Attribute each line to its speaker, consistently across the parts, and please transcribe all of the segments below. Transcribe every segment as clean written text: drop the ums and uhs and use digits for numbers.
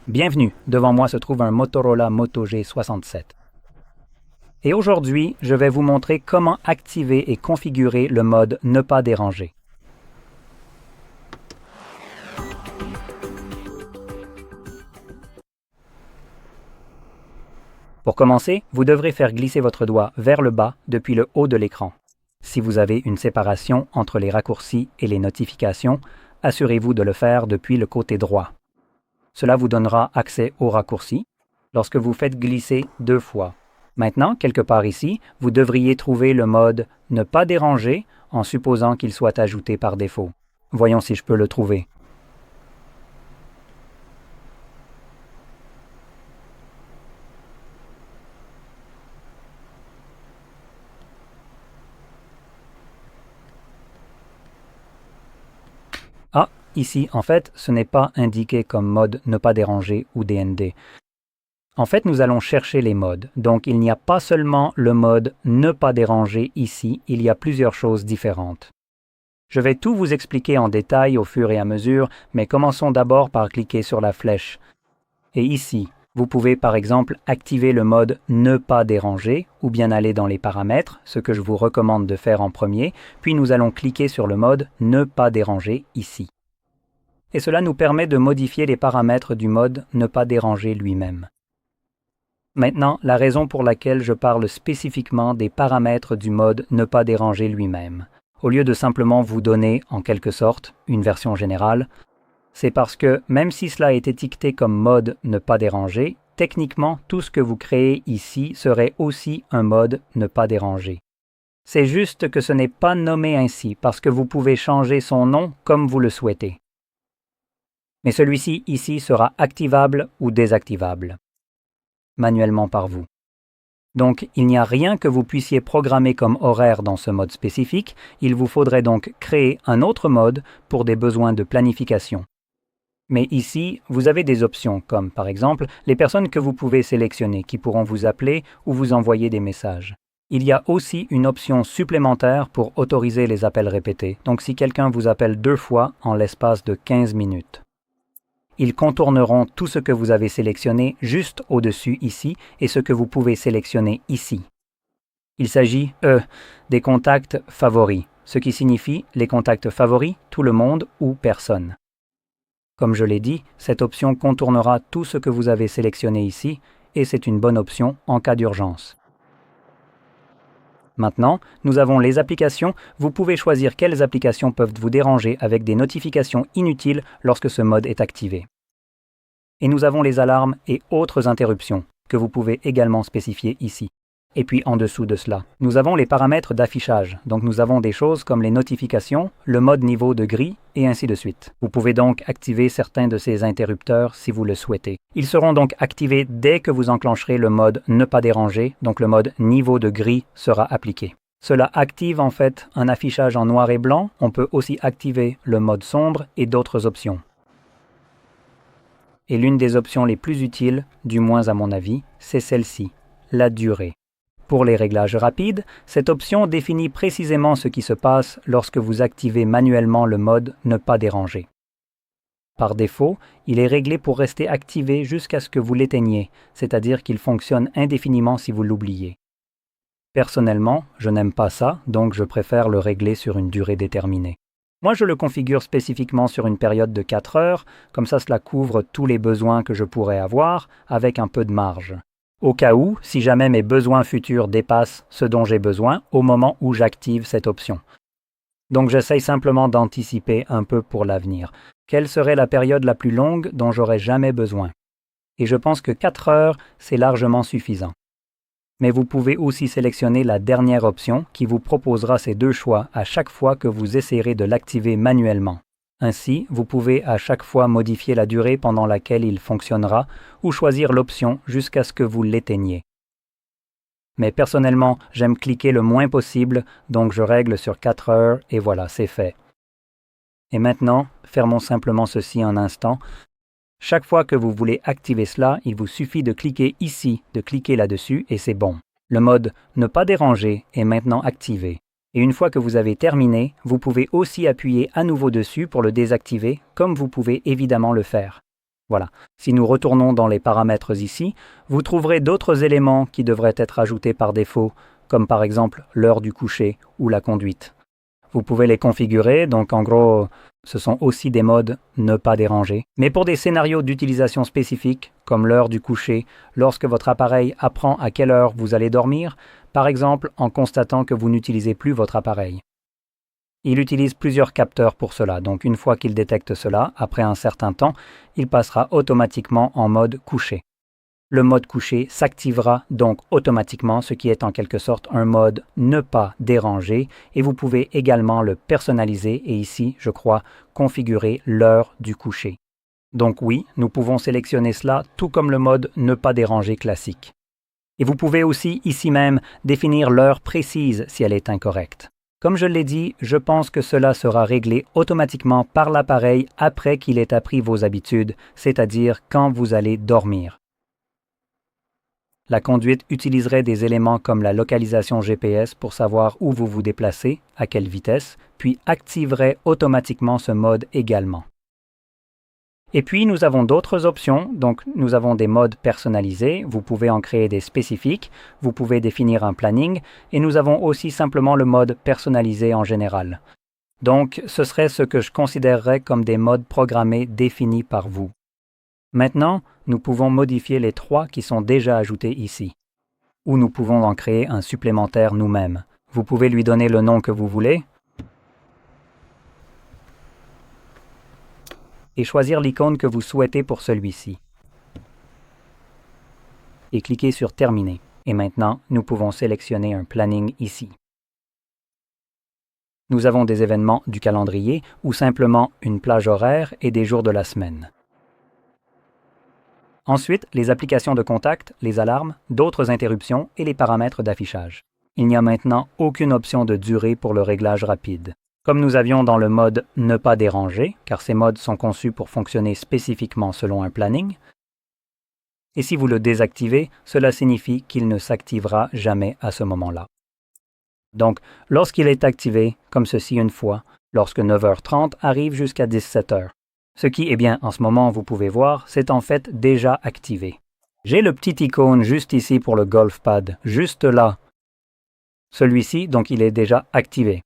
Speaker 1: Bienvenue, devant moi se trouve un Motorola Moto G67. Et aujourd'hui, je vais vous montrer comment activer et configurer le mode Ne pas déranger. Pour commencer, vous devrez faire glisser votre doigt vers le bas depuis le haut de l'écran. Si vous avez une séparation entre les raccourcis et les notifications, assurez-vous de le faire depuis le côté droit. Cela vous donnera accès aux raccourcis lorsque vous faites glisser 2 fois. Maintenant, quelque part ici, vous devriez trouver le mode « Ne pas déranger » en supposant qu'il soit ajouté par défaut. Voyons si je peux le trouver. Ah, ici, en fait, ce n'est pas indiqué comme mode « Ne pas déranger » ou DND. En fait, nous allons chercher les modes. Donc, il n'y a pas seulement le mode « Ne pas déranger » ici, il y a plusieurs choses différentes. Je vais tout vous expliquer en détail au fur et à mesure, mais commençons d'abord par cliquer sur la flèche. Et ici, vous pouvez par exemple activer le mode « Ne pas déranger » ou bien aller dans les paramètres, ce que je vous recommande de faire en premier, puis nous allons cliquer sur le mode « Ne pas déranger » ici. Et cela nous permet de modifier les paramètres du mode « Ne pas déranger » lui-même. Maintenant, la raison pour laquelle je parle spécifiquement des paramètres du mode « Ne pas déranger » lui-même. Au lieu de simplement vous donner, en quelque sorte, une version générale, c'est parce que, même si cela est étiqueté comme mode « Ne pas déranger », techniquement, tout ce que vous créez ici serait aussi un mode « Ne pas déranger ». C'est juste que ce n'est pas nommé ainsi parce que vous pouvez changer son nom comme vous le souhaitez. Mais celui-ci ici sera activable ou désactivable, manuellement par vous. Donc, il n'y a rien que vous puissiez programmer comme horaire dans ce mode spécifique, il vous faudrait donc créer un autre mode pour des besoins de planification. Mais ici, vous avez des options comme, par exemple, les personnes que vous pouvez sélectionner qui pourront vous appeler ou vous envoyer des messages. Il y a aussi une option supplémentaire pour autoriser les appels répétés, donc si quelqu'un vous appelle 2 fois en l'espace de 15 minutes. Ils contourneront tout ce que vous avez sélectionné juste au-dessus ici et ce que vous pouvez sélectionner ici. Il s'agit, des contacts favoris, ce qui signifie les contacts favoris, tout le monde ou personne. Comme je l'ai dit, cette option contournera tout ce que vous avez sélectionné ici et c'est une bonne option en cas d'urgence. Maintenant, nous avons les applications. Vous pouvez choisir quelles applications peuvent vous déranger avec des notifications inutiles lorsque ce mode est activé. Et nous avons les alarmes et autres interruptions que vous pouvez également spécifier ici. Et puis en dessous de cela, nous avons les paramètres d'affichage. Donc nous avons des choses comme les notifications, le mode niveau de gris et ainsi de suite. Vous pouvez donc activer certains de ces interrupteurs si vous le souhaitez. Ils seront donc activés dès que vous enclencherez le mode Ne pas déranger, donc le mode niveau de gris sera appliqué. Cela active en fait un affichage en noir et blanc. On peut aussi activer le mode sombre et d'autres options. Et l'une des options les plus utiles, du moins à mon avis, c'est celle-ci, la durée. Pour les réglages rapides, cette option définit précisément ce qui se passe lorsque vous activez manuellement le mode « Ne pas déranger ». Par défaut, il est réglé pour rester activé jusqu'à ce que vous l'éteigniez, c'est-à-dire qu'il fonctionne indéfiniment si vous l'oubliez. Personnellement, je n'aime pas ça, donc je préfère le régler sur une durée déterminée. Moi, je le configure spécifiquement sur une période de 4 heures, comme ça cela couvre tous les besoins que je pourrais avoir, avec un peu de marge. Au cas où, si jamais mes besoins futurs dépassent ce dont j'ai besoin au moment où j'active cette option. Donc j'essaye simplement d'anticiper un peu pour l'avenir. Quelle serait la période la plus longue dont j'aurais jamais besoin? Et je pense que 4 heures, c'est largement suffisant. Mais vous pouvez aussi sélectionner la dernière option qui vous proposera ces 2 choix à chaque fois que vous essayerez de l'activer manuellement. Ainsi, vous pouvez à chaque fois modifier la durée pendant laquelle il fonctionnera ou choisir l'option jusqu'à ce que vous l'éteigniez. Mais personnellement, j'aime cliquer le moins possible, donc je règle sur 4 heures et voilà, c'est fait. Et maintenant, fermons simplement ceci un instant. Chaque fois que vous voulez activer cela, il vous suffit de cliquer ici, de cliquer là-dessus et c'est bon. Le mode « Ne pas déranger » est maintenant activé. Et une fois que vous avez terminé, vous pouvez aussi appuyer à nouveau dessus pour le désactiver, comme vous pouvez évidemment le faire. Voilà. Si nous retournons dans les paramètres ici, vous trouverez d'autres éléments qui devraient être ajoutés par défaut, comme par exemple l'heure du coucher ou la conduite. Vous pouvez les configurer, donc en gros, ce sont aussi des modes ne pas déranger. Mais pour des scénarios d'utilisation spécifiques, comme l'heure du coucher, lorsque votre appareil apprend à quelle heure vous allez dormir, par exemple en constatant que vous n'utilisez plus votre appareil. Il utilise plusieurs capteurs pour cela, donc une fois qu'il détecte cela, après un certain temps, il passera automatiquement en mode couché. Le mode couché s'activera donc automatiquement, ce qui est en quelque sorte un mode ne pas déranger, et vous pouvez également le personnaliser et ici, je crois, configurer l'heure du coucher. Donc oui, nous pouvons sélectionner cela tout comme le mode ne pas déranger classique. Et vous pouvez aussi ici même définir l'heure précise si elle est incorrecte. Comme je l'ai dit, je pense que cela sera réglé automatiquement par l'appareil après qu'il ait appris vos habitudes, c'est-à-dire quand vous allez dormir. La conduite utiliserait des éléments comme la localisation GPS pour savoir où vous vous déplacez, à quelle vitesse, puis activerait automatiquement ce mode également. Et puis nous avons d'autres options, donc nous avons des modes personnalisés, vous pouvez en créer des spécifiques, vous pouvez définir un planning, et nous avons aussi simplement le mode personnalisé en général. Donc ce serait ce que je considérerais comme des modes programmés définis par vous. Maintenant, nous pouvons modifier les 3 qui sont déjà ajoutés ici. Ou nous pouvons en créer un supplémentaire nous-mêmes. Vous pouvez lui donner le nom que vous voulez et choisir l'icône que vous souhaitez pour celui-ci. Et cliquez sur Terminer. Et maintenant, nous pouvons sélectionner un planning ici. Nous avons des événements du calendrier ou simplement une plage horaire et des jours de la semaine. Ensuite, les applications de contact, les alarmes, d'autres interruptions et les paramètres d'affichage. Il n'y a maintenant aucune option de durée pour le réglage rapide. Comme nous avions dans le mode « Ne pas déranger », car ces modes sont conçus pour fonctionner spécifiquement selon un planning, et si vous le désactivez, cela signifie qu'il ne s'activera jamais à ce moment-là. Donc, lorsqu'il est activé, comme ceci une fois, lorsque 9h30 arrive jusqu'à 17h, ce qui, en ce moment, vous pouvez voir, c'est en fait déjà activé. J'ai le petit icône juste ici pour le golf pad, juste là. Celui-ci, donc, il est déjà activé.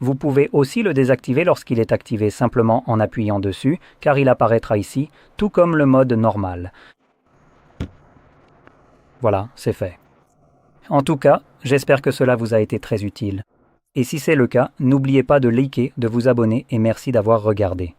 Speaker 1: Vous pouvez aussi le désactiver lorsqu'il est activé simplement en appuyant dessus, car il apparaîtra ici, tout comme le mode normal. Voilà, c'est fait. En tout cas, j'espère que cela vous a été très utile. Et si c'est le cas, n'oubliez pas de liker, de vous abonner et merci d'avoir regardé.